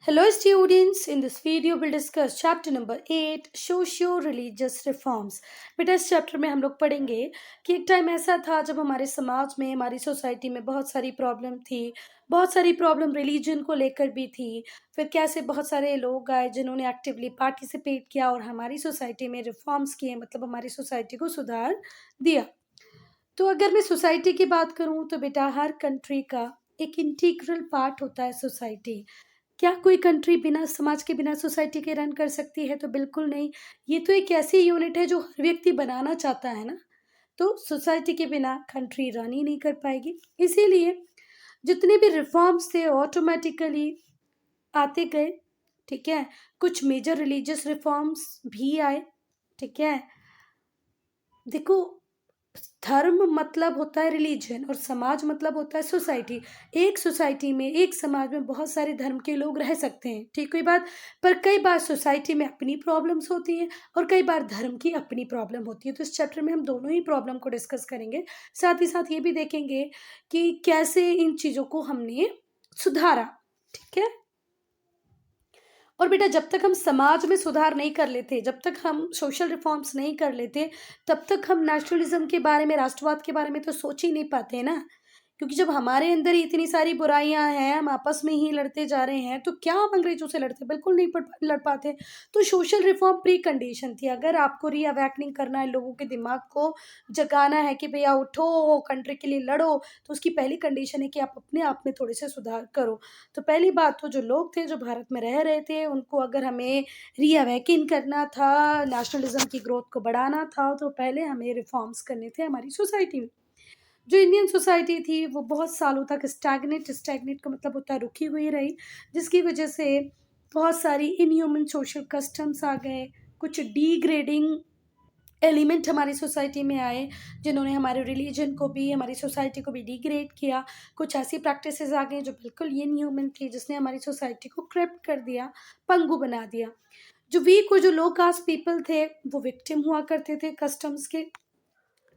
Hello students, in this video we'll discuss chapter number 8 socio-religious reforms। बेटा इस chapter में हम लोग पढ़ेंगे कि एक टाइम ऐसा था जब हमारे समाज में हमारी सोसाइटी में बहुत सारी प्रॉब्लम थी। बहुत सारी प्रॉब्लम रिलीजन को लेकर भी थी। फिर कैसे बहुत सारे लोग आए जिन्होंने एक्टिवली पार्टिसिपेट किया और हमारी सोसाइटी में रिफॉर्म्स किए, मतलब हमारी सोसाइटी को सुधार दिया। तो अगर मैं सोसाइटी की बात करूं तो बेटा हर कंट्री का एक इंटीग्रल पार्ट होता है सोसाइटी। क्या कोई कंट्री बिना समाज के, बिना सोसाइटी के रन कर सकती है? तो बिल्कुल नहीं। ये तो एक ऐसी यूनिट है जो हर व्यक्ति बनाना चाहता है ना। तो सोसाइटी के बिना कंट्री रन ही नहीं कर पाएगी। इसीलिए जितने भी रिफॉर्म्स थे ऑटोमेटिकली आते गए। ठीक है, कुछ मेजर रिलीजियस रिफॉर्म्स भी आए। ठीक है, देखो, धर्म मतलब होता है रिलीजन और समाज मतलब होता है सोसाइटी। एक सोसाइटी में, एक समाज में बहुत सारे धर्म के लोग रह सकते हैं, ठीक हुई बात। पर कई बार सोसाइटी में अपनी प्रॉब्लम्स होती हैं और कई बार धर्म की अपनी प्रॉब्लम होती है। तो इस चैप्टर में हम दोनों ही प्रॉब्लम को डिस्कस करेंगे। साथ ही साथ ये भी देखेंगे कि कैसे इन चीज़ों को हमने सुधारा। ठीक है, और बेटा जब तक हम समाज में सुधार नहीं कर लेते, जब तक हम सोशल रिफॉर्म्स नहीं कर लेते, तब तक हम नेशनलिज्म के बारे में, राष्ट्रवाद के बारे में तो सोच ही नहीं पाते हैं ना। क्योंकि जब हमारे अंदर ही इतनी सारी बुराइयां हैं, हम आपस में ही लड़ते जा रहे हैं, तो क्या हम अंग्रेजों से लड़ते? बिल्कुल नहीं लड़ पाते। तो सोशल रिफॉर्म प्री कंडीशन थी। अगर आपको रीअवेकनिंग करना है, लोगों के दिमाग को जगाना है कि भैया उठो, कंट्री के लिए लड़ो, तो उसकी पहली कंडीशन है कि आप अपने आप में थोड़े से सुधार करो। तो पहली बात तो जो लोग थे जो भारत में रह रहे थे, उनको अगर हमें रीअवेकिन करना था, नेशनलिज्म की ग्रोथ को बढ़ाना था, तो पहले हमें रिफॉर्म्स करने थे हमारी सोसाइटी में। जो इंडियन सोसाइटी थी वो बहुत सालों तक स्टैग्नेट, स्टैग्नेट का मतलब होता है रुकी हुई रही, जिसकी वजह से बहुत सारी इनह्यूमन सोशल कस्टम्स आ गए। कुछ डीग्रेडिंग एलिमेंट हमारी सोसाइटी में आए जिन्होंने हमारे रिलीजन को भी, हमारी सोसाइटी को भी डिग्रेड किया। कुछ ऐसी प्रैक्टिसेस आ गई जो बिल्कुल इनह्यूमन थी, जिसने हमारी सोसाइटी को करप्ट कर दिया, पंगु बना दिया। जो वीक और जो लो कास्ट पीपल थे वो विक्टिम हुआ करते थे कस्टम्स के।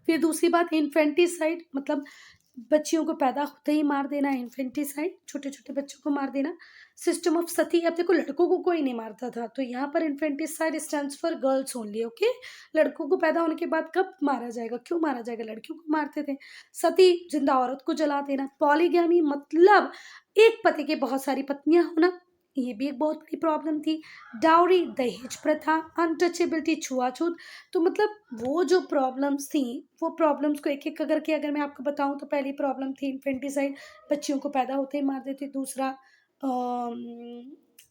फिर दूसरी बात इन्फेंटिसाइड, मतलब बच्चियों को पैदा होते ही मार देना, इन्फेंटिसाइड, छोटे छोटे बच्चों को मार देना। सिस्टम ऑफ सती, अब देखो लड़कों को कोई नहीं मारता था, तो यहाँ पर infanticide stands for girls only. Okay, लड़कों को पैदा होने के बाद कब मारा जाएगा, क्यों मारा जाएगा? लड़कियों को मारते थे। सती, जिंदा औरत को जला देना। पॉलीगैमी मतलब एक पति के बहुत सारी पत्नियां होना, ये भी एक बहुत बड़ी प्रॉब्लम थी। डाउरी, दहेज प्रथा, अनटचेबिलिटी, छुआछूत। तो मतलब वो जो प्रॉब्लम्स थी, वो प्रॉब्लम्स को एक एक करके अगर मैं आपको बताऊं तो पहली प्रॉब्लम थी इन्फेंटिसाइड, बच्चियों को पैदा होते ही मार देते। दूसरा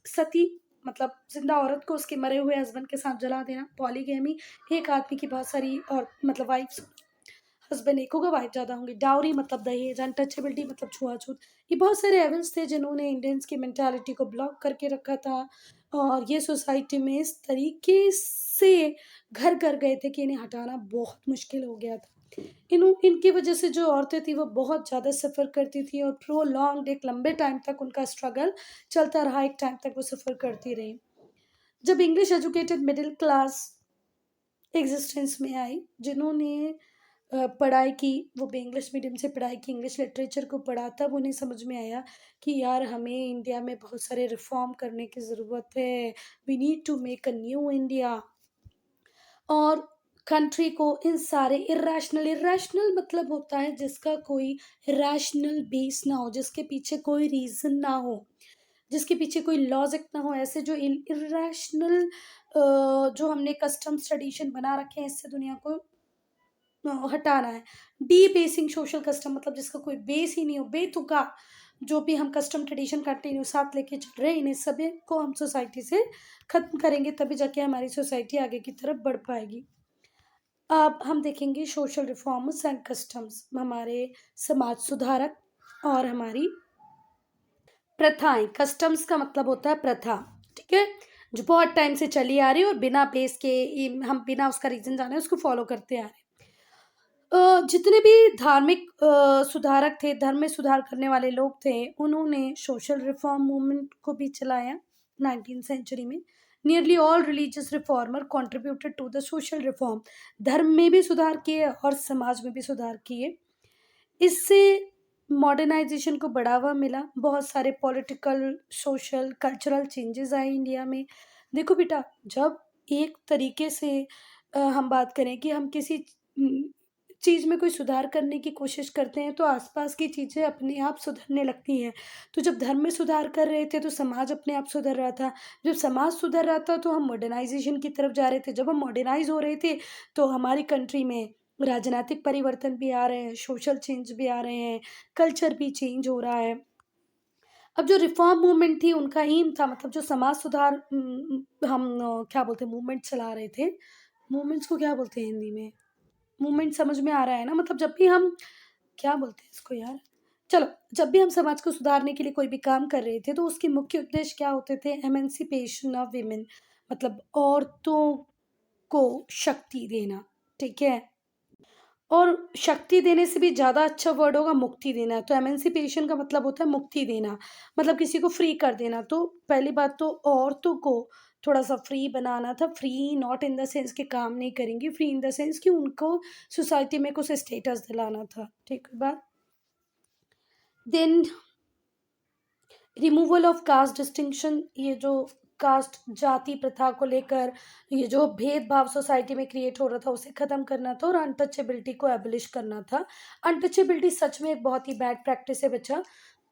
सती, मतलब जिंदा औरत को उसके मरे हुए हस्बैंड के साथ जला देना। पॉलीगैमी, एक आदमी की बहुत सारी और मतलब वाइफ्स, हस्बैंड एक होगा, वाइफ ज़्यादा होंगी। डाउरी मतलब दहेज। अनटचेबिलिटी मतलब छुआछूत। ये बहुत सारे एविल्स थे जिन्होंने इंडियंस की मेंटालिटी को ब्लॉक करके रखा था और ये सोसाइटी में इस तरीके से घर कर गए थे कि इन्हें हटाना बहुत मुश्किल हो गया था। इनकी वजह से जो औरतें थी वो बहुत ज़्यादा सफ़र करती थी और प्रोलॉन्ग, एक लंबे टाइम तक उनका स्ट्रगल चलता रहा, एक टाइम तक वो सफ़र करती रही। जब English educated middle class existence में आई, जिन्होंने पढ़ाई की, वो भी इंग्लिश मीडियम से पढ़ाई की, इंग्लिश लिटरेचर को पढ़ा, तब उन्हें समझ में आया कि यार हमें इंडिया में बहुत सारे रिफॉर्म करने की ज़रूरत है। We need to make a new India. और कंट्री को इन सारे इरेशनल, इरेशनल मतलब होता है जिसका कोई रैशनल बेस ना हो, जिसके पीछे कोई रीज़न ना हो, जिसके पीछे कोई लॉजिक ना हो, ऐसे जो इरेशनल जो हमने कस्टम्स ट्रेडिशन बना रखे हैं, इससे दुनिया को हटाना है। डी बेसिंग सोशल कस्टम मतलब जिसका कोई बेस ही नहीं हो, बेतुका जो भी हम कस्टम ट्रेडिशन कंटिन्यू साथ लेके चल रहे हैं, इन्हें सभी को हम सोसाइटी से खत्म करेंगे, तभी जाके हमारी सोसाइटी आगे की तरफ बढ़ पाएगी। अब हम देखेंगे सोशल रिफॉर्म्स एंड कस्टम्स, हमारे समाज सुधारक और हमारी प्रथाएं। कस्टम्स का मतलब होता है प्रथा, ठीक है, जो बहुत टाइम से चली आ रही है और बिना बेस के, हम बिना उसका रीजन जाने उसको फॉलो करते आ रहे हैं। जितने भी धार्मिक सुधारक थे, धर्म में सुधार करने वाले लोग थे, उन्होंने सोशल रिफॉर्म मूवमेंट को भी चलाया 19th सेंचुरी में। Nearly all religious reformer contributed to the social reform. धर्म में भी सुधार किए और समाज में भी सुधार किए। इससे मॉडर्नाइजेशन को बढ़ावा मिला, बहुत सारे पॉलिटिकल, सोशल, कल्चरल चेंजेस आए इंडिया में। देखो बेटा, जब एक तरीके से हम बात करें कि हम किसी चीज़ में कोई सुधार करने की कोशिश करते हैं, तो आसपास की चीज़ें अपने आप सुधरने लगती हैं। तो जब धर्म में सुधार कर रहे थे, तो समाज अपने आप सुधर रहा था। जब समाज सुधर रहा था, तो हम मॉडर्नाइजेशन की तरफ जा रहे थे। जब हम मॉडर्नाइज़ हो रहे थे, तो हमारी कंट्री में राजनीतिक परिवर्तन भी आ रहे हैं, सोशल चेंज भी आ रहे हैं, कल्चर भी चेंज हो रहा है। अब जो रिफ़ॉर्म मूवमेंट थी, उनका एम था, मतलब जो समाज सुधार हम क्या बोलते हैं, मूवमेंट चला रहे थे। मूवमेंट्स को क्या बोलते हैं हिंदी में? मूवमेंट समझ में आ रहा है ना? मतलब जब भी हम क्या बोलते हैं इसको यार? चलो, जब भी हम समाज को सुधारने के लिए कोई भी काम कर रहे थे, तो उसके मुख्य उद्देश्य क्या होते थे? एमेंसिपेशन ऑफ वीमेन, मतलब औरतों को शक्ति देना, ठीक है? और शक्ति देने से भी ज़्यादा अच्छा वर्ड होगा मुक्ति देना। तो एमेंसिपेशन का मतलब होता है मुक्ति देना, मतलब किसी को फ्री कर देना। तो पहली बात तो औरतों को थोड़ा-सा फ्री बनाना था, free not in the sense कि काम नहीं करेंगी, फ्री इन द सेंस कि उनको सोसाइटी में कुछ स्टेटस दिलाना था, ठीक है बात? Then removal of caste distinction, ये जो कास्ट जाति प्रथा को लेकर ये जो भेदभाव सोसाइटी में क्रिएट हो रहा था, उसे खत्म करना था और अनटचेबिलिटी को एबलिश करना था। अनटचेबिलिटी सच में एक बहुत ही बैड प्रैक्टिस है बच्चा।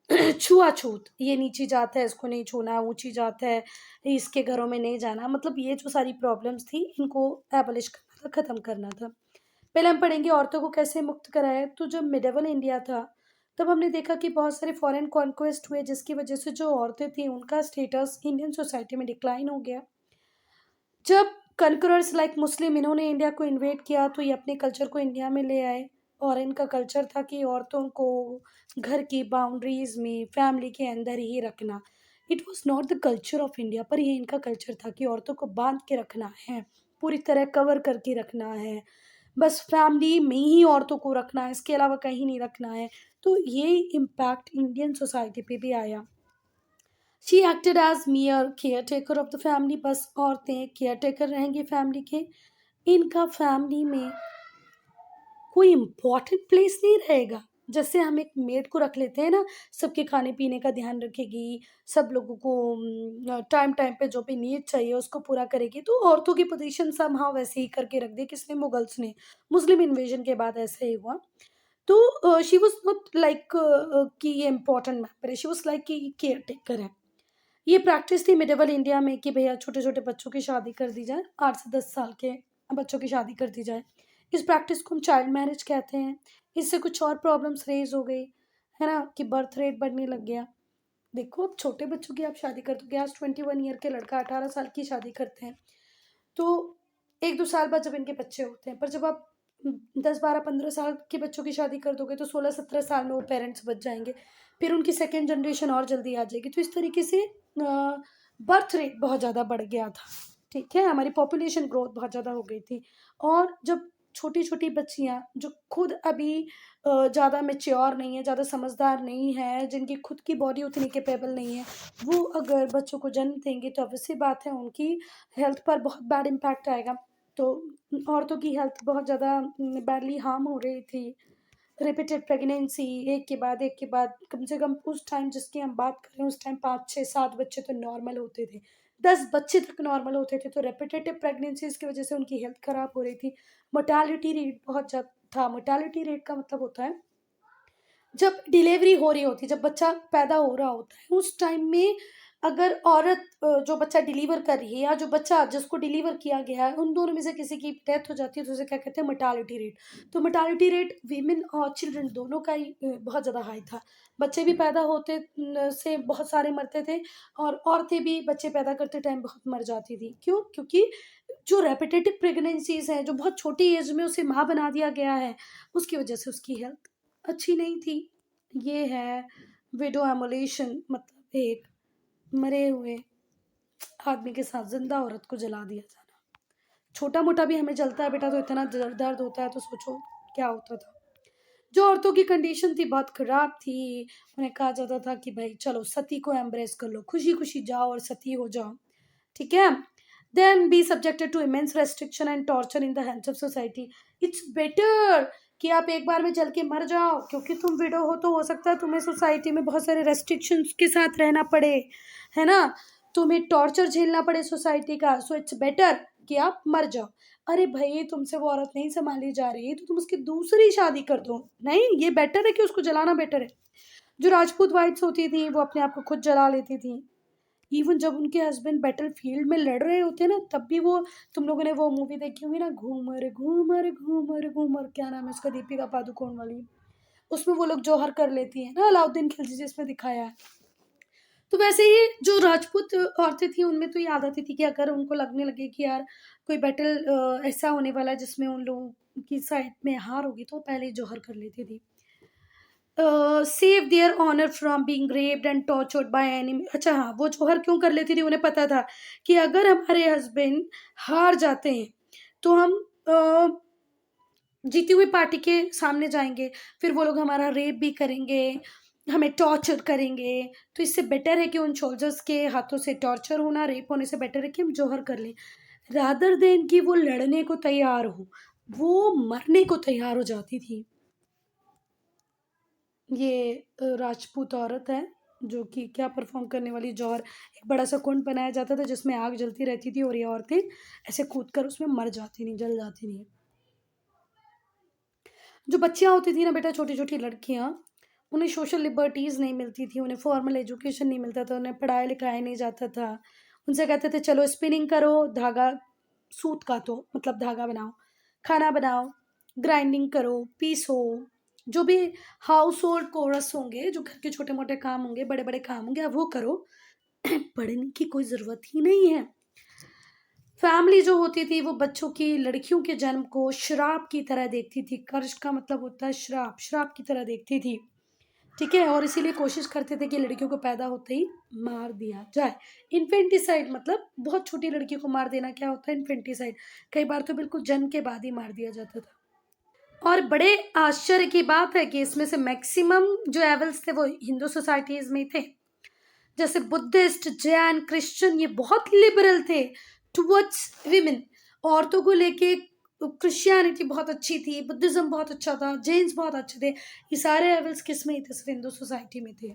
छुआछूत, ये नीची जात है, इसको नहीं छूना, ऊंची जात है, इसके घरों में नहीं जाना, मतलब ये जो सारी प्रॉब्लम्स थी, इनको एबलिश करना था, खत्म करना था। पहले हम पढ़ेंगे औरतों को कैसे मुक्त कराया। तो जब मिडेवल इंडिया था, तब हमने देखा कि बहुत सारे फॉरेन कॉन्क्वेस्ट हुए, जिसकी वजह से जो औरतें थी, उनका स्टेटस इंडियन सोसाइटी में डिक्लाइन हो गया। जब कनकरर्स लाइक मुस्लिम, इन्होंने इंडिया को इन्वेड किया, तो ये अपने कल्चर को इंडिया में ले आए। और इनका कल्चर था कि औरतों को घर की बाउंड्रीज में, फैमिली के अंदर ही रखना। It was not the culture of India, पर ये इनका कल्चर था कि औरतों को बांध के रखना है, पूरी तरह कवर करके रखना है, बस फैमिली में ही औरतों को रखना है, इसके अलावा कहीं नहीं रखना है। तो ये इम्पैक्ट इंडियन सोसाइटी पे भी आया। She acted as mere caretaker of the family, बस औरतें केयर टेकर रहेंगी फैमिली के, इनका फैमिली में कोई इम्पोर्टेंट प्लेस नहीं रहेगा। जैसे हम एक मेड को रख लेते हैं ना, सबके खाने पीने का ध्यान रखेगी, सब लोगों को टाइम टाइम पे जो भी नीड चाहिए उसको पूरा करेगी, तो औरतों की पोजीशन समहाउ वैसे ही करके रख दी। किसने? मुगल्स ने। मुस्लिम इन्वेजन के बाद ऐसे ही हुआ। तो शी वाज नॉट लाइक कि ये इम्पोर्टेंट मैटर है, शी वाज लाइक कि केयर टेकर है। ये प्रैक्टिस थी मिडेवल इंडिया में कि भैया छोटे छोटे बच्चों की शादी कर दी जाए, 8 से 10 साल के बच्चों की शादी कर दी जाए। इस प्रैक्टिस को हम चाइल्ड मैरिज कहते हैं। इससे कुछ और प्रॉब्लम्स रेज हो गई, है ना, कि बर्थ रेट बढ़ने लग गया। देखो, अब छोटे बच्चों की आप शादी कर दोगे, आज 21 ईयर के लड़का 18 साल की शादी करते हैं, तो 1-2 साल बाद जब इनके बच्चे होते हैं, पर जब आप 10-12-15 साल के बच्चों की शादी कर दोगे, तो 16-17 साल में वो पेरेंट्स बच जाएंगे, फिर उनकी सेकेंड जनरेशन और जल्दी आ जाएगी। तो इस तरीके से बर्थ रेट बहुत ज़्यादा बढ़ गया था, ठीक है, हमारी पॉपुलेशन ग्रोथ बहुत ज़्यादा हो गई थी। और जब छोटी छोटी बच्चियां जो खुद अभी ज़्यादा मेच्योर नहीं है, ज़्यादा समझदार नहीं है, जिनकी खुद की बॉडी उतनी कैपेबल नहीं है, वो अगर बच्चों को जन्म देंगे, तो obvious सी बात है उनकी हेल्थ पर बहुत बैड इम्पैक्ट आएगा। तो औरतों की हेल्थ बहुत ज़्यादा बैडली हार्म हो रही थी। रिपीटेड प्रेगनेंसी, एक के बाद एक के बाद, कम से कम उस टाइम जिसकी हम बात करें, उस टाइम 5 6 7 बच्चे तो नॉर्मल होते थे, 10 बच्चे तक नॉर्मल होते थे। तो रेपिटेटिव प्रेगनेंसीज की वजह से उनकी हेल्थ खराब हो रही थी। मोर्टालिटी रेट बहुत ज़्यादा था। मोर्टालिटी रेट का मतलब होता है, जब डिलीवरी हो रही होती है, जब बच्चा पैदा हो रहा होता है, उस टाइम में अगर औरत जो बच्चा डिलीवर कर रही है, या जो बच्चा जिसको डिलीवर किया गया है, उन दोनों में से किसी की डेथ हो जाती है, तो उसे क्या कहते हैं? Mortality rate. तो मोर्टालिटी रेट वीमेन और चिल्ड्रन दोनों का ही बहुत ज़्यादा हाई था। बच्चे भी पैदा होते से बहुत सारे मरते थे, और औरतें भी बच्चे पैदा करते टाइम बहुत मर जाती थी। क्यों? क्योंकि जो रेपिटेटिव प्रेगनेंसीज हैं, जो बहुत छोटी एज में उसे माँ बना दिया गया है, उसकी वजह से उसकी हेल्थ अच्छी नहीं थी। ये है विडो एमुलेशन, मतलब एक मरे हुए आदमी के साथ जिंदा औरत को जला दिया जाना। छोटा मोटा भी हमें जलता है बेटा, तो इतना दर्द होता है, तो सोचो क्या होता था। जो औरतों की कंडीशन थी बहुत खराब थी। उन्हें कहा जाता था कि भाई चलो सती को एम्ब्रेस कर लो, खुशी खुशी जाओ और सती हो जाओ, ठीक है। Then be subjected to immense restriction and torture in the hands of society. It's better कि आप एक बार में जल के मर जाओ, क्योंकि तुम विडो हो तो हो सकता है तुम्हें सोसाइटी में बहुत सारे रेस्ट्रिक्शंस के साथ रहना पड़े, है ना? तुम्हें टॉर्चर झेलना पड़े सोसाइटी का, सो इट्स बेटर कि आप मर जाओ। अरे भई, तुमसे वो औरत नहीं सँभाली जा रही तो तुम उसकी दूसरी शादी कर दो। नहीं, ये बेटर है कि उसको जलाना बेटर है। जो राजपूत वाइफ्स होती थी वो अपने आप को खुद जला लेती थी। इवन जब उनके हस्बैंड बैटलफील्ड में लड़ रहे होते हैं ना, तब भी वो, तुम लोगों ने वो मूवी देखी होगी ना, घूमर घूमर घूमर घूमर, क्या नाम है उसका, दीपिका पादुकोण वाली, उसमें वो लोग जौहर कर लेती है ना, अलाउद्दीन खिलजी जिसमें दिखाया है। तो वैसे ही जो राजपूत औरतें थी उनमें तो ये आदत थी कि अगर उनको लगने लगे कि यार कोई बैटल ऐसा होने वाला है जिसमें उन लोगों की साइड में हार होगी, तो वो पहले ही जौहर कर लेती थी। Save their honour from being raped and tortured by enemy. अच्छा हाँ, वो जौहर क्यों कर लेती थी, उन्हें पता था कि अगर हमारे हस्बैंड हार जाते हैं तो हम अ, जीती हुई पार्टी के सामने जाएंगे, फिर वो लोग हमारा रेप भी करेंगे, हमें टॉर्चर करेंगे। तो इससे बेटर है कि उन सोल्जर्स के हाथों से टॉर्चर होना, रेप होने से बेटर है कि हम जौहर कर लें, रादर देन कि वो लड़ने को तैयार हो, वो मरने को तैयार हो जाती थी। ये राजपूत औरत है जो कि क्या परफॉर्म करने वाली, जौहर। एक बड़ा सा कुंड बनाया जाता था जिसमें आग जलती रहती थी और ये औरतें ऐसे कूद कर उसमें मर जाती नहीं, जल जाती नहीं। जो बच्चियाँ होती थी ना बेटा, छोटी छोटी लड़कियाँ, उन्हें सोशल लिबर्टीज नहीं मिलती थी, उन्हें फॉर्मल एजुकेशन नहीं मिलता था, उन्हें पढ़ाया लिखाया नहीं जाता था। उनसे कहते थे चलो स्पिनिंग करो, धागा सूत कातो, मतलब धागा बनाओ, खाना बनाओ, ग्राइंडिंग करो, पीसो, जो भी हाउस होल्ड कोरस होंगे, जो घर के छोटे मोटे काम होंगे, बड़े बड़े काम होंगे, आप वो करो। पढ़ने की कोई ज़रूरत ही नहीं है। फैमिली जो होती थी वो बच्चों की, लड़कियों के जन्म को श्राप की तरह देखती थी। कर्ष का मतलब होता है श्राप, श्राप की तरह देखती थी। ठीक है, और इसीलिए कोशिश करते थे कि लड़कियों को पैदा होते ही मार दिया जाए। इन्फेंटिसाइड मतलब बहुत छोटी लड़की को मार देना क्या होता है, इन्फेंटिसाइड। कई बार तो बिल्कुल जन्म के बाद ही मार दिया जाता था। और बड़े आश्चर्य की बात है कि इसमें से मैक्सिमम जो एवल्स थे वो हिंदू सोसाइटीज में थे। जैसे बुद्धिस्ट, जैन, क्रिश्चियन, ये बहुत लिबरल थे टुवर्ड्स विमेन। औरतों को लेके क्रिश्चियनिटी बहुत अच्छी थी, बुद्धिज्म बहुत अच्छा था, जैन्स बहुत अच्छे थे। ये सारे लेवल्स किस में ही थे, सिर्फ हिंदू सोसाइटी में थे।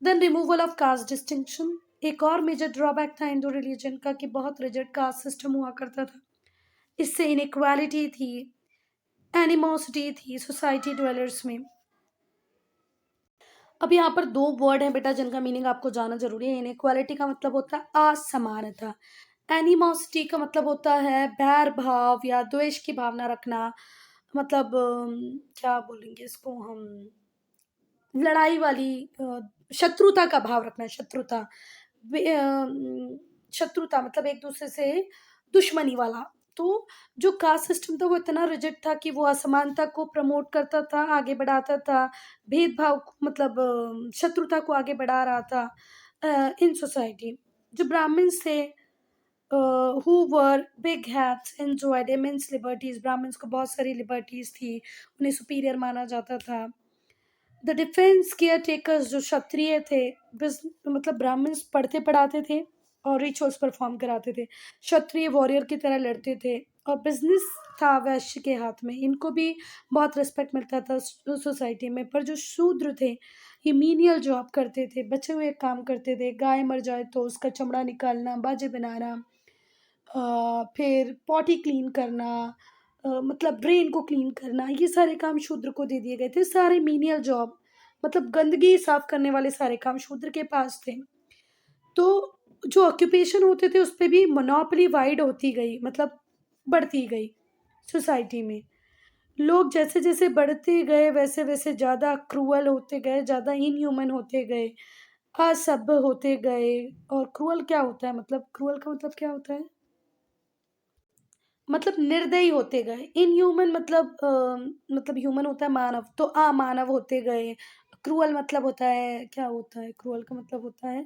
Then removal of caste distinction, एक और मेजर ड्रॉबैक था हिंदू रिलीजन का कि बहुत रिजिड कास्ट सिस्टम हुआ करता था। इससे इनइक्वालिटी थी, एनिमोसिटी थी सोसाइटी ड्वेलर्स में। अब यहाँ पर दो वर्ड हैं बेटा जिनका मीनिंग आपको जानना जरूरी है। इनइक्वालिटी का मतलब होता है असमानता, एनिमोसिटी का मतलब होता है बैर भाव या द्वेष की भावना रखना। मतलब क्या बोलेंगे इसको हम, लड़ाई वाली, शत्रुता का भाव रखना, शत्रुता, शत्रुता मतलब एक दूसरे से दुश्मनी वाला। तो जो कास्ट सिस्टम था वो इतना रिजिड था कि वो असमानता को प्रमोट करता था, आगे बढ़ाता था, भेदभाव मतलब शत्रुता को आगे बढ़ा रहा था इन सोसाइटी। जो ब्राह्मण्स थे, who were big hats enjoyed immense liberties, Brahmins को बहुत सारी लिबर्टीज थी, उन्हें सुपीरियर माना जाता था। द डिफेंस केयर टेकर्स, जो क्षत्रिय थे, मतलब ब्राह्मण्स पढ़ते पढ़ाते थे और रिचुअल्स परफॉर्म कराते थे, क्षत्रिय वॉरियर की तरह लड़ते थे। और बिजनेस था वैश्य के हाथ में, इनको भी बहुत रिस्पेक्ट मिलता था सोसाइटी में। पर जो शूद्र थे ये मीनियल जॉब करते थे, बचे हुए काम करते थे, गाय मर जाए तो उसका चमड़ा निकालना, बाजे बनाना, फिर पॉटी क्लीन करना, मतलब ड्रेन को क्लीन करना, ये सारे काम शूद्र को दे दिए गए थे। सारे मीनियल जॉब, मतलब गंदगी साफ करने वाले सारे काम शूद्र के पास थे। तो जो ऑक्यूपेशन होते थे उस पे भी मोनोपोली वाइड होती गई, मतलब बढ़ती गई सोसाइटी में। लोग जैसे जैसे बढ़ते गए वैसे वैसे ज़्यादा क्रूअल होते गए, ज़्यादा इनह्यूमन होते गए, असभ्य होते गए। और क्रूअल क्या होता है, मतलब क्रूअल का मतलब क्या होता है, मतलब निर्दयी होते गए। इनह्यूमन मतलब ह्यूमन होता है मानव, तो अमानव होते गए। क्रूअल मतलब होता है, क्या होता है क्रूअल का मतलब होता है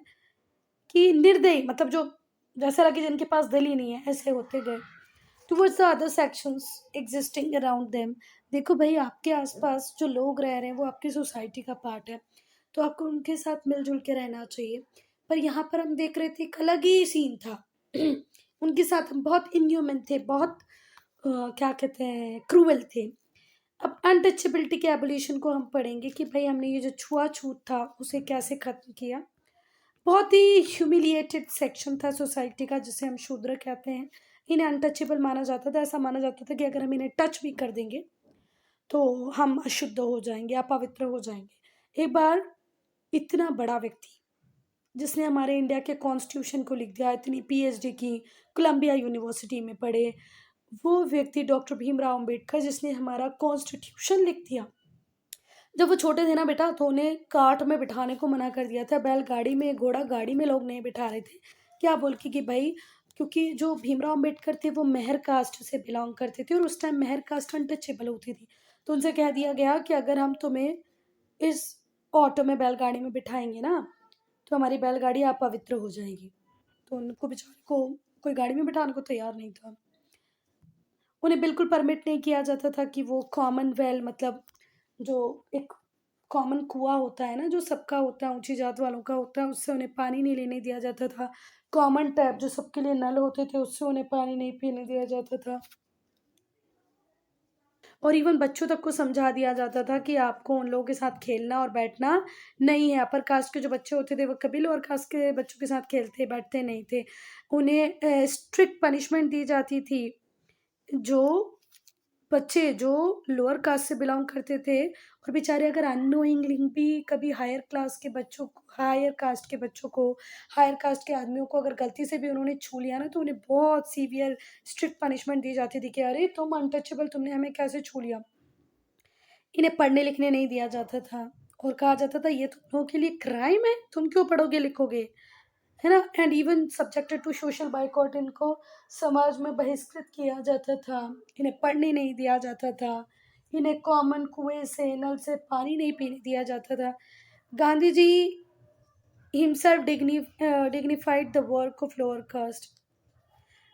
कि निर्दयी, मतलब जो जैसा लगे जिनके पास दिल ही नहीं है, ऐसे होते गए। Towards the other sections existing around them. देखो भाई, आपके आसपास जो लोग रह रहे हैं वो आपकी सोसाइटी का पार्ट है, तो आपको उनके साथ मिलजुल के रहना चाहिए। पर यहाँ पर हम देख रहे थे एक अलग ही सीन था। उनके साथ हम बहुत इनह्यूमन थे, बहुत क्या कहते हैं, क्रूअल थे। अब अनटचेबिलिटी के एबोलिशन को हम पढ़ेंगे कि भाई हमने ये जो छुआ-छूत था उसे कैसे ख़त्म किया। बहुत ही ह्यूमिलिएटेड सेक्शन था सोसाइटी का जिसे हम शूद्र कहते हैं। इन्हें अनटचेबल माना जाता था, ऐसा माना जाता था कि अगर हम इन्हें टच भी कर देंगे तो हम अशुद्ध हो जाएँगे, अपवित्र हो जाएँगे। एक बार इतना बड़ा व्यक्ति जिसने हमारे इंडिया के कॉन्स्टिट्यूशन को लिख दिया, इतनी पीएचडी की, कोलंबिया यूनिवर्सिटी में पढ़े, वो व्यक्ति डॉक्टर भीमराव अम्बेडकर जिसने हमारा कॉन्स्टिट्यूशन लिख दिया। जब वो छोटे थे ना बेटा तो उन्हें कार्ट में बिठाने को मना कर दिया था, बैलगाड़ी में, घोड़ा गाड़ी में लोग नहीं बिठा रहे थे। क्या बोल के कि भई क्योंकि जो भीमराव अम्बेडकर थे वो मेहर कास्ट से बिलॉन्ग करते थे और उस टाइम मेहर कास्ट अनटचेबल होती थी। तो उनसे कह दिया गया कि अगर हम तुम्हें इस ऑटो में, बैलगाड़ी में बिठाएँगे ना, तो हमारी बैलगाड़ी अपवित्र हो जाएगी। तो उनको बेचारे को कोई गाड़ी में बिठाने को तैयार नहीं था। उन्हें बिल्कुल परमिट नहीं किया जाता था कि वो कॉमन वेल मतलब जो एक कॉमन कुआँ होता है ना, जो सबका होता है, ऊँची जात वालों का होता है, उससे उन्हें पानी नहीं लेने दिया जाता था। कॉमन टैप जो सबके लिए नल होते थे, उससे उन्हें पानी नहीं पीने दिया जाता था। और इवन बच्चों तक को समझा दिया जाता था कि आपको उन लोगों के साथ खेलना और बैठना नहीं है। अपर कास्ट के जो बच्चे होते थे, वो कभी लोअर कास्ट के बच्चों के साथ खेलते, बैठते नहीं थे। उन्हें स्ट्रिक्ट पनिशमेंट दी जाती थी। जो बच्चे जो लोअर कास्ट से बिलॉन्ग करते थे और बेचारे अगर अननोइंगली भी कभी हायर कास्ट के बच्चों को, हायर कास्ट के आदमियों को अगर गलती से भी उन्होंने छू लिया ना, तो उन्हें बहुत सीवियर स्ट्रिक्ट पनिशमेंट दी जाती थी कि अरे तुम अनटचेबल, तुमने हमें कैसे छू लिया। इन्हें पढ़ने लिखने नहीं दिया जाता था और कहा जाता था ये तुम लोगों के लिए क्राइम है, तुम क्यों पढ़ोगे लिखोगे, है ना। And even subjected to social boycott, इनको समाज में बहिष्कृत किया जाता था। इन्हें पढ़ने नहीं दिया जाता था। इन्हें कॉमन कुएं से, नल से पानी नहीं पीने दिया जाता था। Gandhi ji himself dignified the work of lower caste.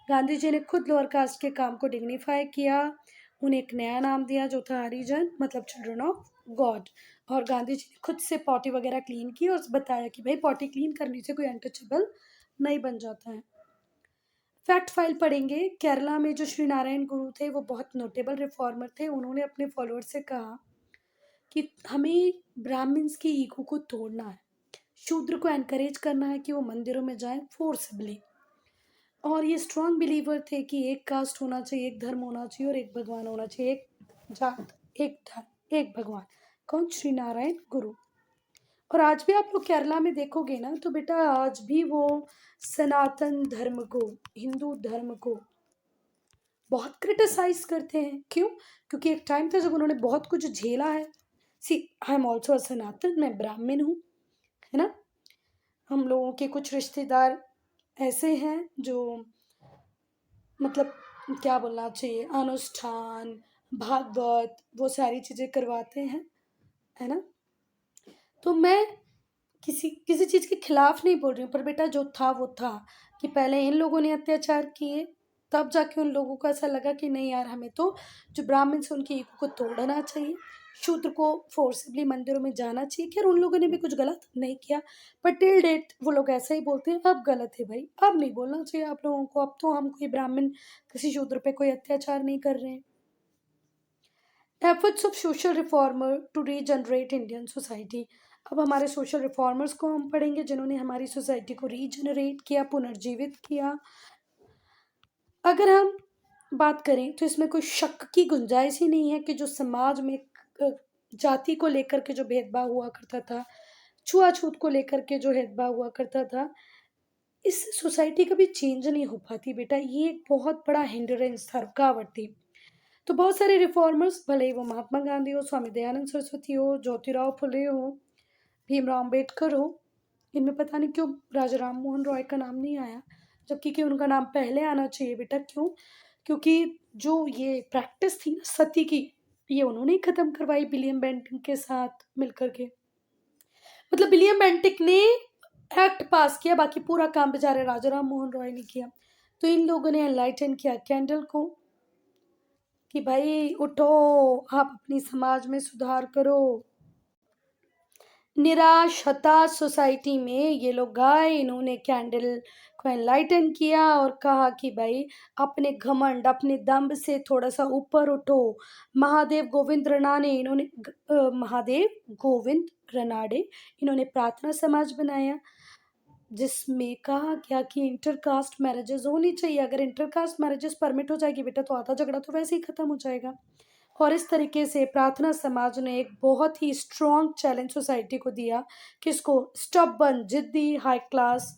Gandhi ji ने खुद लोअर कास्ट के काम को डिग्निफाई किया। उन्हें एक नया नाम दिया जो था हरिजन, मतलब चिल्ड्रन ऑफ गॉड। और गांधी जी ने खुद से पॉटी वगैरह क्लीन की और बताया कि भाई पॉटी क्लीन करने से कोई अनटचेबल नहीं बन जाता है। फैक्ट फाइल पढ़ेंगे। केरला में जो श्री नारायण गुरु थे वो बहुत नोटेबल रिफॉर्मर थे। उन्होंने अपने फॉलोअर से कहा कि हमें ब्राह्मण्स की ईगो को तोड़ना है, शूद्र को एनकरेज करना है कि वो मंदिरों में जाएं फोर्सबली। और ये स्ट्रांग बिलीवर थे कि एक कास्ट होना चाहिए, एक धर्म होना चाहिए और एक भगवान होना चाहिए, एक जात, एक धर्म, एक भगवान। कौन? श्री नारायण गुरु। और आज भी आप लोग केरला में देखोगे ना तो बेटा आज भी वो सनातन धर्म को, हिंदू धर्म को बहुत क्रिटिसाइज करते हैं। क्यों? क्योंकि एक टाइम था जब उन्होंने बहुत कुछ झेला है। सी, आई एम ऑल्सो अ सनातन, मैं ब्राह्मण हूँ, है ना। हम लोगों के कुछ रिश्तेदार ऐसे हैं जो मतलब क्या बोलना चाहिए, अनुष्ठान, भागवत, वो सारी चीज़ें करवाते हैं, है ना। तो मैं किसी किसी चीज़ के खिलाफ नहीं बोल रही हूँ, पर बेटा जो था वो था कि पहले इन लोगों ने अत्याचार किए, तब जाके उन लोगों को ऐसा लगा कि नहीं यार, हमें तो जो ब्राह्मण से उनकी ईगो को तोड़ना चाहिए, शूद्र को फोर्सिबली मंदिरों में जाना चाहिए। खैर उन लोगों ने भी कुछ गलत नहीं किया, पर टिल डेट वो लोग ऐसा ही बोलते हैं अब गलत है भाई, अब नहीं बोलना चाहिए आप लोगों को, अब तो हम कोई ब्राह्मण किसी शूद्र पे कोई अत्याचार नहीं कर रहे हैं। Efforts of social reformer to regenerate Indian society. अब हमारे सोशल रिफॉर्मर्स को हम पढ़ेंगे जिन्होंने हमारी सोसाइटी को रीजनरेट किया, पुनर्जीवित किया। अगर हम बात करें तो इसमें कोई शक की गुंजाइश ही नहीं है कि जो समाज में जाति को लेकर के जो भेदभाव हुआ करता था, छुआछूत को लेकर के जो भेदभाव हुआ करता था, इस सोसाइटी कभी चेंज नहीं हो पाती बेटा। ये एक बहुत बड़ा हिंड्रेंस था, रुकावट थी। तो बहुत सारे रिफॉर्मर्स, भले ही वो महात्मा गांधी हो, स्वामी दयानंद सरस्वती हो, ज्योतिराव फुले हो, भीमराव अम्बेडकर हो, इनमें पता नहीं क्यों राजा राम मोहन रॉय का नाम नहीं आया, जबकि कि उनका नाम पहले आना चाहिए बेटा। क्यों? क्योंकि जो ये प्रैक्टिस थी ना सती की, ये उन्होंने ही खत्म करवाई विलियम बेंटिक के साथ मिलकर के। मतलब विलियम बेंटिक ने एक्ट पास किया, बाकी पूरा काम बेचारे राजा राम मोहन रॉय ने किया। तो इन लोगों ने एनलाइटन किया कैंडल को कि भाई उठो, आप अपनी समाज में सुधार करो। निराश हताश सोसाइटी में ये लोग गए, इन्होंने कैंडल को एनलाइटन किया और कहा कि भाई अपने घमंड अपने दम्भ से थोड़ा सा ऊपर उठो। महादेव गोविंद रनाडे इन्होंने प्रार्थना समाज बनाया, जिसमें कहा गया कि इंटरकास्ट मैरिजेस होनी चाहिए। अगर इंटरकास्ट मैरिजेस परमिट हो जाएगी बेटा तो आधा झगड़ा तो वैसे ही खत्म हो जाएगा। और इस तरीके से प्रार्थना समाज ने एक बहुत ही स्ट्रॉन्ग चैलेंज सोसाइटी को दिया, किसको, स्टबर्न जिद्दी हाई क्लास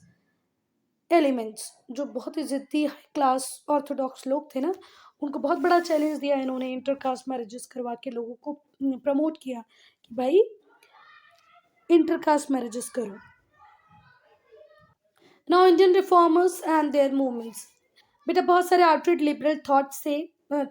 एलिमेंट्स, जो बहुत ही जिद्दी हाई क्लास ऑर्थोडॉक्स लोग थे ना, उनको बहुत बड़ा चैलेंज दिया इन्होंने। इंटरकास्ट मैरिजेस करवा के लोगों को प्रमोट किया कि भाई इंटरकास्ट मैरिजेस करो। Now Indian reformers and their movements. बेटा बहुत सारे आउटरीट लिबरल थॉट्स थे,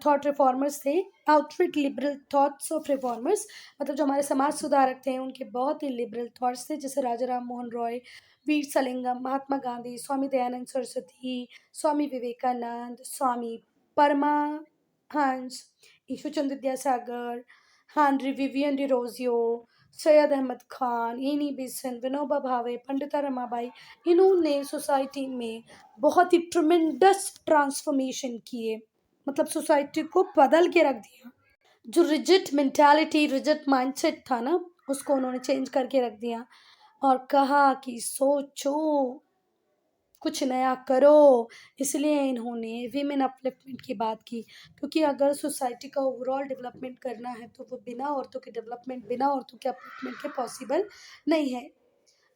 थॉट रिफॉर्मर्स थे। Outright liberal thoughts of reformers मतलब जो हमारे समाज सुधारक थे उनके बहुत ही लिबरल थॉट्स थे, जैसे Raja Ram Mohan Roy, Veeresalingam, Mahatma Gandhi, Swami Dayanand Saraswati, Swami Vivekananda, Swami Paramahansa, Ishwarchandra Vidyasagar, Henry Vivian Derozio, Syed Ahmad Khan, Annie Besant, Vinoba Bhave, Pandita Ramabai, इन्होंने सोसाइटी में बहुत ही ट्रमेंडस ट्रांसफॉर्मेशन किए, मतलब सोसाइटी को बदल के रख दिया। जो रिजिड मेंटालिटी रिजिड माइंडसेट था ना, उसको उन्होंने चेंज करके रख दिया और कहा कि सोचो, कुछ नया करो। इसलिए इन्होंने वीमेन अपलिफ्टमेंट की बात की, क्योंकि अगर सोसाइटी का ओवरऑल डेवलपमेंट करना है तो वो बिना औरतों के डेवलपमेंट, बिना औरतों के अपलिफ्टमेंट के पॉसिबल नहीं है।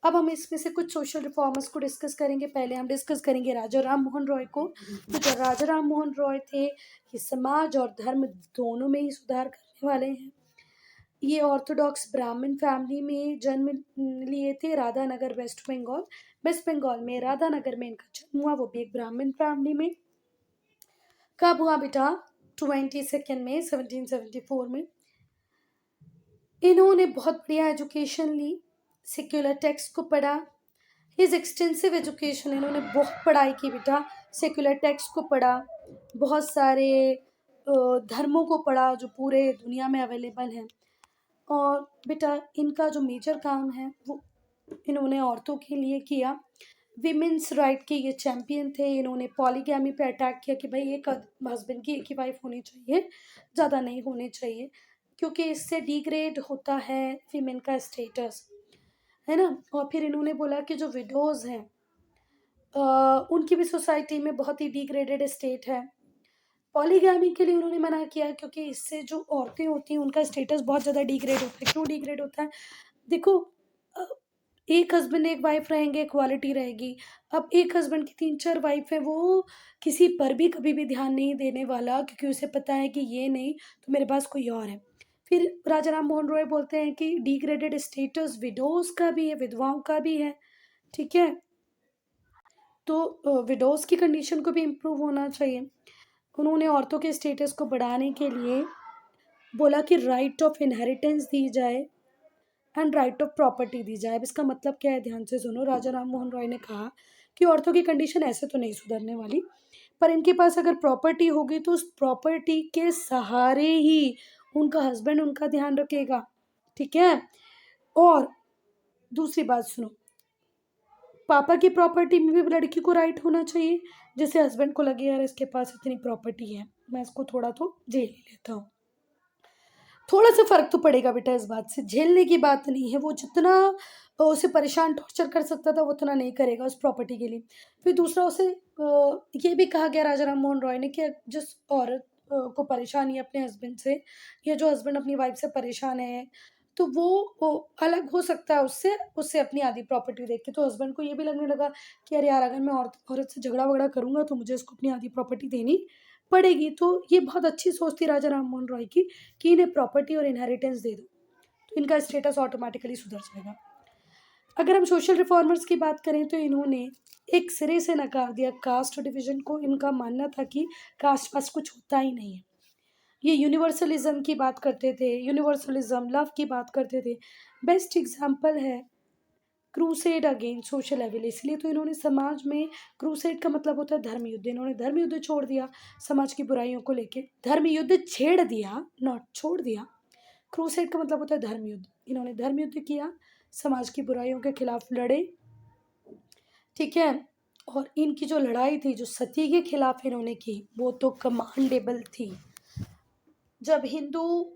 अब हम इसमें से कुछ सोशल रिफॉर्मर्स को डिस्कस करेंगे। पहले हम डिस्कस करेंगे राजा राम मोहन रॉय को। तो जो राजा राम मोहन रॉय थे, ये समाज और धर्म दोनों में ही सुधार करने वाले हैं। ये ऑर्थोडॉक्स ब्राह्मण फैमिली में जन्म लिए थे, राधानगर वेस्ट बंगाल। वेस्ट बंगाल में राधानगर में इनका जन्म हुआ, वो भी एक ब्राह्मण फैमिली में। कब हुआ बेटा? 22 में 1774 में। इन्होंने बहुत बढ़िया एजुकेशन ली, सेक्युलर टेक्स्ट को पढ़ा। हिज एक्सटेंसिव एजुकेशन, इन्होंने बहुत पढ़ाई की बेटा, सेक्युलर टेक्स्ट को पढ़ा, बहुत सारे धर्मों को पढ़ा जो पूरे दुनिया में अवेलेबल हैं। और बेटा इनका जो मेजर काम है वो इन्होंने औरतों के लिए किया। विमेंस राइट के ये चैम्पियन थे। इन्होंने पॉलीगैमी पे अटैक किया कि भाई एक हस्बैंड की एक ही वाइफ होनी चाहिए, ज़्यादा नहीं होनी चाहिए, क्योंकि इससे डिग्रेड होता है विमेन का स्टेटस, है ना। और फिर इन्होंने बोला कि जो विडोज हैं उनकी भी सोसाइटी में बहुत ही डिग्रेडेड स्टेट है। पॉलीगैमी के लिए उन्होंने मना किया, क्योंकि इससे जो औरतें होती हैं उनका स्टेटस बहुत ज़्यादा डिग्रेड होता है। क्यों डिग्रेड होता है? देखो, अ, एक हस्बैंड एक वाइफ रहेंगे, इक्वालिटी रहेगी। अब एक हस्बैंड की 3-4 वाइफ है, वो किसी पर भी कभी भी ध्यान नहीं देने वाला, क्योंकि उसे पता है कि ये नहीं तो मेरे पास कोई और है। फिर राजा राम मोहन रॉय बोलते हैं कि डिग्रेडेड स्टेटस विडोज का भी है, विधवाओं का भी है, ठीक है। तो विडोज की कंडीशन को भी इम्प्रूव होना चाहिए। उन्होंने औरतों के स्टेटस को बढ़ाने के लिए बोला कि राइट ऑफ इनहेरिटेंस दी जाए एंड राइट ऑफ प्रॉपर्टी दी जाए। अब इसका मतलब क्या है, ध्यान से सुनो। राजा राम मोहन रॉय ने कहा कि औरतों की कंडीशन ऐसे तो नहीं सुधरने वाली, पर इनके पास अगर प्रॉपर्टी होगी तो उस प्रॉपर्टी के सहारे ही उनका हस्बैंड उनका ध्यान रखेगा, ठीक है। और दूसरी बात सुनो, पापा की प्रॉपर्टी में भी लड़की को राइट होना चाहिए, जैसे हस्बैंड को लगे यार इसके पास इतनी प्रॉपर्टी है, मैं इसको थोड़ा तो झेल ही लेता हूँ। थोड़ा सा फर्क तो पड़ेगा बेटा इस बात से, झेलने की बात नहीं है। वो जितना उसे परेशान टॉर्चर कर सकता था वो उतना नहीं करेगा उस प्रॉपर्टी के लिए। फिर दूसरा, उसे ये भी कहा गया राजा राम मोहन रॉय ने कि जिस औरत को परेशानी है अपने हस्बैंड से, या जो हस्बैंड अपनी वाइफ से परेशान है, तो वो अलग हो सकता है उससे, उससे अपनी आधी प्रॉपर्टी देख के। तो हस्बैंड को ये भी लगने लगा कि अरे यार, अगर मैं औरत से झगड़ा वगड़ा करूंगा तो मुझे इसको अपनी आधी प्रॉपर्टी देनी पड़ेगी। तो ये बहुत अच्छी सोच थी राजा राम मोहन रॉय की कि इन्हें प्रॉपर्टी और इनहेरिटेंस दे दो, तो इनका स्टेटस ऑटोमेटिकली सुधर जाएगा। अगर हम सोशल रिफॉर्मर्स की बात करें तो इन्होंने एक सिरे से नकार दिया कास्ट डिवीजन को। इनका मानना था कि कास्ट पास कुछ होता ही नहीं है। ये यूनिवर्सलिज्म की बात करते थे, यूनिवर्सलिज्म लव की बात करते थे। बेस्ट एग्जाम्पल है क्रूसेड अगेंस्ट सोशल एविल। इसलिए तो इन्होंने समाज में, क्रूसेड का मतलब होता है धर्म युद्ध, इन्होंने धर्म युद्ध छोड़ दिया समाज की बुराइयों को लेके। धर्म युद्ध छेड़ दिया, नॉट छोड़ दिया। क्रूसेड का मतलब होता है धर्म युद्ध। इन्होंने धर्म युद्ध किया समाज की बुराइयों के खिलाफ लड़े, ठीक है। और इनकी जो लड़ाई थी, जो सती के खिलाफ इन्होंने की, वो तो कमांडेबल थी। जब Hindu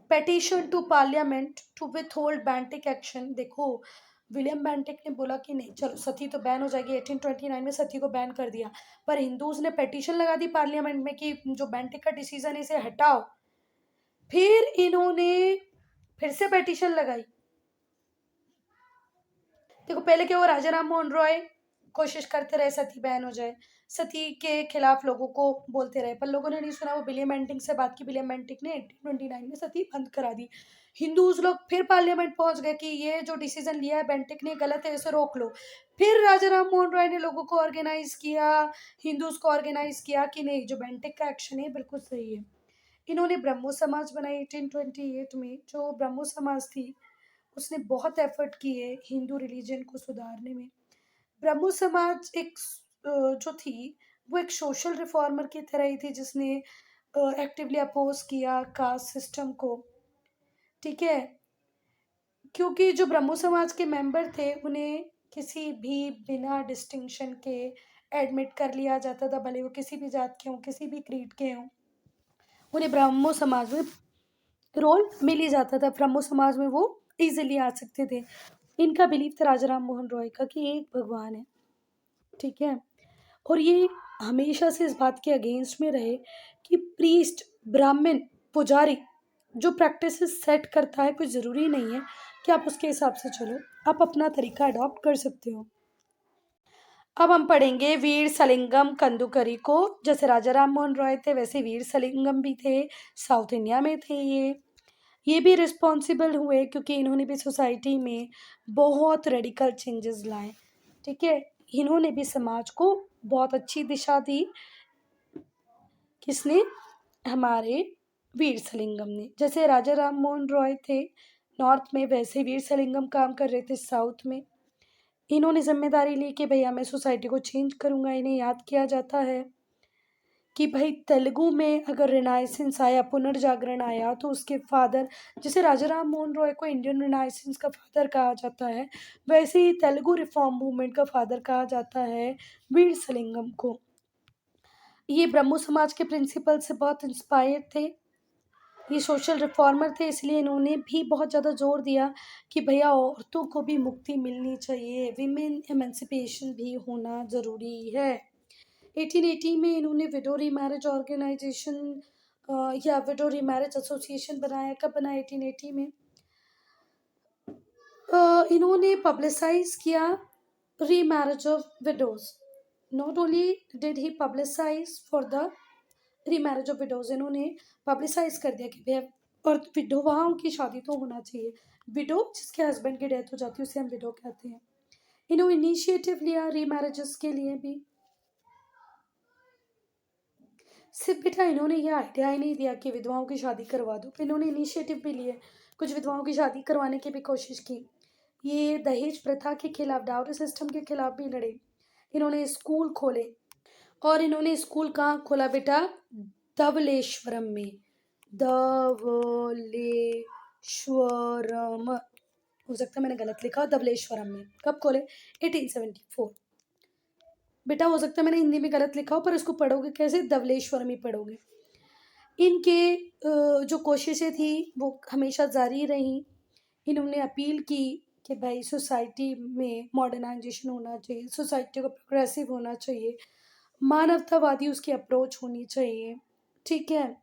petition to parliament to withhold Bentinck action, देखो विलियम बैंटिक ने बोला कि नहीं चलो सती तो बैन हो जाएगी, 1829 में सती को बैन कर दिया, पर हिंदूज ने पेटिशन लगा दी पार्लियामेंट में कि जो बैंटिक का डिसीजन है इसे हटाओ। फिर इन्होंने फिर से पेटिशन लगाई। देखो पहले क्या हुआ, राजा राम मोहन रॉय कोशिश करते रहे सती बैन हो जाए, सती के खिलाफ लोगों को बोलते रहे, पर लोगों ने नहीं सुना। वो विलियम बेंटिक से बात की, विलियम बेंटिक ने 1829 में सती बंद करा दी। हिंदूज लोग फिर पार्लियामेंट पहुंच गए कि ये जो डिसीजन लिया है बेंटिक ने गलत है, इसे रोक लो। फिर राजा राम मोहन रॉय ने लोगों को ऑर्गेनाइज किया, हिंदूज को ऑर्गेनाइज किया कि नहीं जो बेंटिक का एक्शन है बिल्कुल सही है। इन्होंने ब्रह्मो समाज बनाई 1828 में। जो ब्रह्मो समाज थी उसने बहुत एफर्ट किए हिंदू रिलीजन को सुधारने में। ब्रह्मो समाज एक जो थी वो एक सोशल रिफॉर्मर की तरह ही थी, जिसने एक्टिवली अपोज किया कास्ट सिस्टम को, ठीक है। क्योंकि जो ब्रह्मो समाज के मेंबर थे उन्हें किसी भी बिना डिस्टिंक्शन के एडमिट कर लिया जाता था, भले वो किसी भी जात के हों, किसी भी क्रीड के हों, उन्हें ब्रह्मो समाज में रोल मिल ही जाता था। ब्रह्मो समाज में वो इजीली आ सकते थे। इनका बिलीव था राजा राम मोहन रॉय का कि एक भगवान है, ठीक है। और ये हमेशा से इस बात के अगेंस्ट में रहे कि प्रीस्ट, ब्राह्मण, पुजारी जो प्रैक्टिस सेट करता है, कोई ज़रूरी नहीं है कि आप उसके हिसाब से चलो, आप अपना तरीका अडॉप्ट कर सकते हो। अब हम पढ़ेंगे वीर सलिंगम कंदुकरी को। जैसे राजा राम मोहन रॉय थे वैसे वीर सलिंगम भी थे, साउथ इंडिया में थे ये भी रिस्पॉन्सिबल हुए क्योंकि इन्होंने भी सोसाइटी में बहुत रेडिकल चेंजेस लाए, ठीक है। इन्होंने भी समाज को बहुत अच्छी दिशा दी। किसने? हमारे वीर सलिंगम ने। जैसे राजा राम मोहन रॉय थे नॉर्थ में, वैसे वीर सलिंगम काम कर रहे थे साउथ में। इन्होंने जिम्मेदारी ली कि भैया मैं सोसाइटी को चेंज करूंगा। इन्हें याद किया जाता है कि भाई तेलुगु में अगर रिनाइसेंस आया, पुनर्जागरण आया, तो उसके फादर, जैसे राजा राम मोहन रॉय को इंडियन रिनाइसेंस का फादर कहा जाता है, वैसे ही तेलुगु रिफॉर्म मूवमेंट का फादर कहा जाता है वीर सलिंगम को। ये ब्रह्मो समाज के प्रिंसिपल से बहुत इंस्पायर थे, ये सोशल रिफॉर्मर थे, इसलिए इन्होंने भी बहुत ज़्यादा जोर दिया कि भैया औरतों को भी मुक्ति मिलनी चाहिए, विमेन एमेंसिपेशन भी होना ज़रूरी है। 1880 में इन्होंने विडो रीमैरिज ऑर्गेनाइजेशन या विडो रीमैरिज एसोसिएशन बनाया। कब बना? 1880 में। इन्होंने पब्लिसाइज किया remarriage of widows. Not only did he publicise for the remarriage of widows, इन्होंने पब्लिसाइज कर दिया कि भैया और विधवाओं की शादी तो होना चाहिए। विडो जिसके हस्बैंड की डेथ हो जाती है उसे हम विडो कहते हैं। इन्होंने इनिशिएटिव लिया रीमैरिजेस के लिए भी। सिर्फ बेटा इन्होंने ये आइडिया ही नहीं दिया कि विधवाओं की शादी करवा दो, इन्होंने इनिशिएटिव भी लिए, कुछ विधवाओं की शादी करवाने की भी कोशिश की। ये दहेज प्रथा के खिलाफ, डाउरी सिस्टम के खिलाफ भी लड़े। इन्होंने स्कूल खोले, और इन्होंने स्कूल कहाँ खोला बेटा? धवलेश्वरम में। धवलेश्वरम, हो सकता है मैंने गलत लिखा, धवलेश्वरम में। कब खोले? 1874। बेटा हो सकता है मैंने हिंदी में गलत लिखा हो, पर इसको पढ़ोगे कैसे? धवलेश्वरम ही पढ़ोगे। इनके जो कोशिशें थी वो हमेशा जारी रहीं। इन्होंने अपील की कि भाई सोसाइटी में मॉडर्नाइजेशन होना चाहिए, सोसाइटी को प्रोग्रेसिव होना चाहिए, मानवतावादी उसकी अप्रोच होनी चाहिए, ठीक है।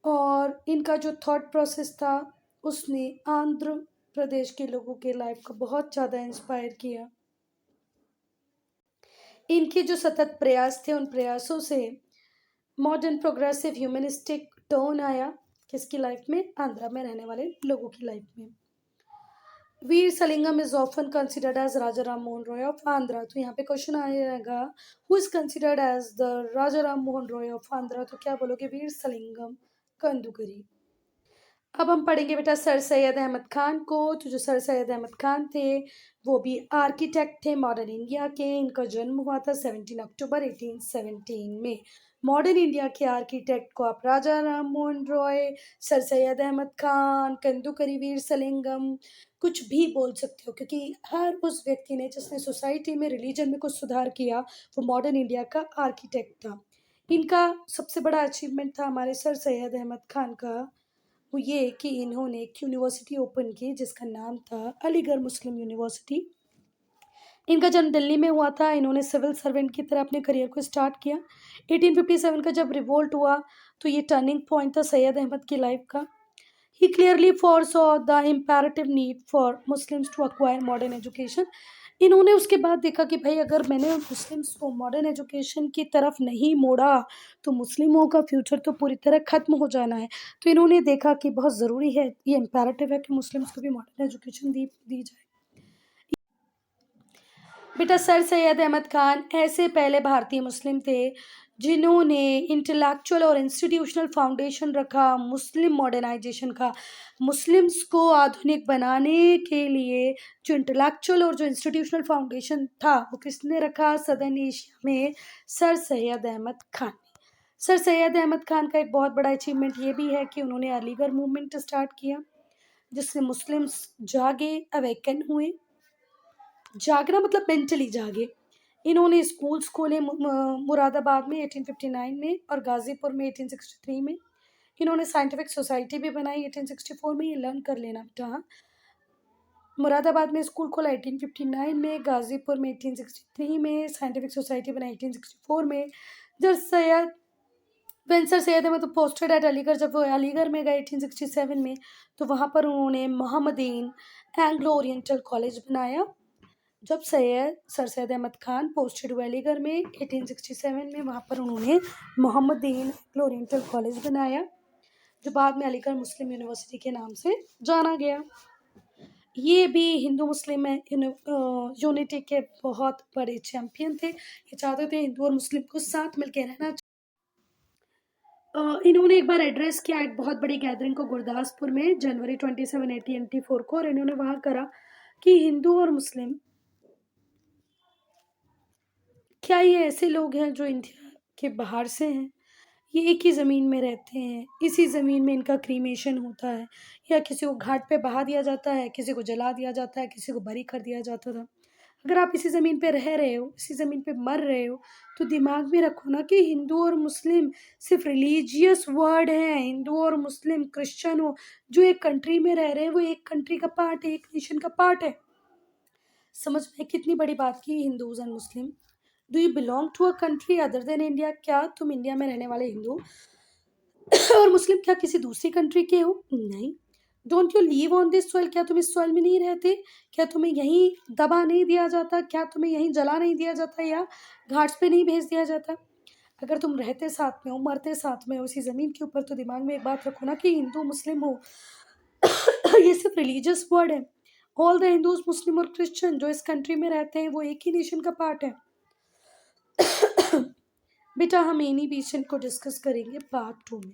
और इनका जो थॉट प्रोसेस था उसने आंध्र प्रदेश के लोगों के लाइफ को बहुत ज़्यादा इंस्पायर किया। इनके जो सतत प्रयास थे उन प्रयासों से मॉडर्न प्रोग्रेसिव ह्यूमनिस्टिक टोन आया। किसकी लाइफ में? आंध्रा में रहने वाले लोगों की लाइफ में। Veeresalingam is often considered as Raja Ram Mohan Roy of Andhra. तो यहाँ पे क्वेश्चन आएगा who is considered as the Raja Ram Mohan Roy of Andhra, तो क्या बोलोगे? वीर सलिंगम कंदुकरी। अब हम पढ़ेंगे बेटा सर सैयद अहमद खान को। तो जो सर सैयद अहमद खान थे वो भी आर्किटेक्ट थे मॉडर्न इंडिया के। इनका जन्म हुआ था 17 अक्टूबर 1817 में। मॉडर्न इंडिया के आर्किटेक्ट को आप राजा राम मोहन रॉय, सर सैयद अहमद खान, कंदुकरी वीर सलिंगम, कुछ भी बोल सकते हो, क्योंकि हर उस व्यक्ति ने जिसने सोसाइटी में रिलीजन में कुछ सुधार किया वो मॉडर्न इंडिया का आर्किटेक्ट था। इनका सबसे बड़ा अचीवमेंट था हमारे सर सैयद अहमद खान का, वो ये कि इन्होंने एक यूनिवर्सिटी ओपन की जिसका नाम था अलीगढ़ मुस्लिम यूनिवर्सिटी। इनका जन्म दिल्ली में हुआ था। इन्होंने सिविल सर्वेंट की तरह अपने करियर को स्टार्ट किया। 1857 का जब रिवोल्ट हुआ तो ये टर्निंग पॉइंट था सैयद अहमद की लाइफ का। ही clearly foresaw the imperative need for Muslims to acquire modern education। इन्होंने उसके बाद देखा कि भाई अगर मैंने मुस्लिम्स को मॉडर्न एजुकेशन की तरफ नहीं मोड़ा तो मुस्लिमों का फ्यूचर तो पूरी तरह खत्म हो जाना है। तो इन्होंने देखा कि बहुत ज़रूरी है, ये इम्पेरेटिव है कि मुस्लिम्स को भी मॉडर्न एजुकेशन दी जाए। बेटा सर सैयद अहमद खान ऐसे पहले भारतीय मुस्लिम थे जिन्होंने इंटेलेक्चुअल और इंस्टीट्यूशनल फाउंडेशन रखा मुस्लिम मॉडर्नाइजेशन का। मुस्लिम्स को आधुनिक बनाने के लिए जो इंटेलेक्चुअल और जो इंस्टीट्यूशनल फाउंडेशन था वो किसने रखा? सदर्न एशिया में सर सैयद अहमद खान ने। सर सैयद अहमद खान का एक बहुत बड़ा अचीवमेंट ये भी है कि उन्होंने अलीगढ़ मूवमेंट स्टार्ट किया जिससे मुस्लिम्स जागे, अवेकन हुए। जागना मतलब मेंटली जागे। इन्होंने स्कूल्स खोले मुरादाबाद में 1859 में और गाजीपुर में 1863 में। इन्होंने साइंटिफिक सोसाइटी भी बनाई 1864 में। ये लर्न कर लेना बेटा। मुरादाबाद में स्कूल खोला 1859 में, गाजीपुर में 1863 में, साइंटिफिक सोसाइटी बनाई 1864 में। जब Syed sir Syed Ahmad posted at Aligarh, जब वो अलीगढ़ में गए 1867 में तो वहाँ पर उन्होंने मोहम्मदीन एंग्लो ओरिएंटल कॉलेज बनाया। जब सर सैयद अहमद खान पोस्टेड हुए अलीगढ़ में 1867 में, वहाँ पर उन्होंने मोहम्मदीन एंग्लो ओरिएंटल कॉलेज बनाया जो बाद में अलीगढ़ मुस्लिम यूनिवर्सिटी के नाम से जाना गया। ये भी हिंदू मुस्लिम यूनिटी के बहुत बड़े चैंपियन थे। ये चाहते थे हिंदू और मुस्लिम को साथ मिलकर रहना। इन्होंने एक बार एड्रेस किया एक बहुत बड़ी गैदरिंग को गुरदासपुर में जनवरी 27, 1894 को, और इन्होंने वहाँ करा कि हिंदू और मुस्लिम क्या ये ऐसे लोग हैं जो इंडिया के बाहर से हैं? ये एक ही ज़मीन में रहते हैं, इसी ज़मीन में इनका क्रीमेशन होता है या किसी को घाट पे बहा दिया जाता है, किसी को जला दिया जाता है, किसी को बरी कर दिया जाता था। अगर आप इसी ज़मीन पे रह रहे हो, इसी ज़मीन पे मर रहे हो, तो दिमाग में रखो ना कि हिंदू और मुस्लिम सिर्फ रिलीजियस वर्ड हैं। हिंदू और मुस्लिम, क्रिश्चियन हो, जो एक कंट्री में रह रहे हैं वो एक कंट्री का पार्ट है, एक नेशन का पार्ट है। समझ में कितनी बड़ी बात की Hindus and Muslim. Do you belong to a country other than India? क्या तुम इंडिया में रहने वाले हिंदू और मुस्लिम क्या किसी दूसरी कंट्री के हो? नहीं। Don't you leave on this soil? क्या तुम इस सॉइल में नहीं रहते? क्या तुम्हें यहीं दबा नहीं दिया जाता? क्या तुम्हें यहीं जला नहीं दिया जाता या घाट्स पे नहीं भेज दिया जाता? अगर तुम रहते साथ में हो, मरते साथ में हो इसी ज़मीन के ऊपर, तो दिमाग में एक बात रखो ना कि हिंदू मुस्लिम हो ये सिर्फ रिलीजियस वर्ड है। ऑल द हिंदूज, मुस्लिम और क्रिश्चियन जो इस कंट्री में रहते हैं वो एक ही नेशन का पार्ट है। बेटा हम एनी बीशन को डिस्कस करेंगे पार्ट 2 में।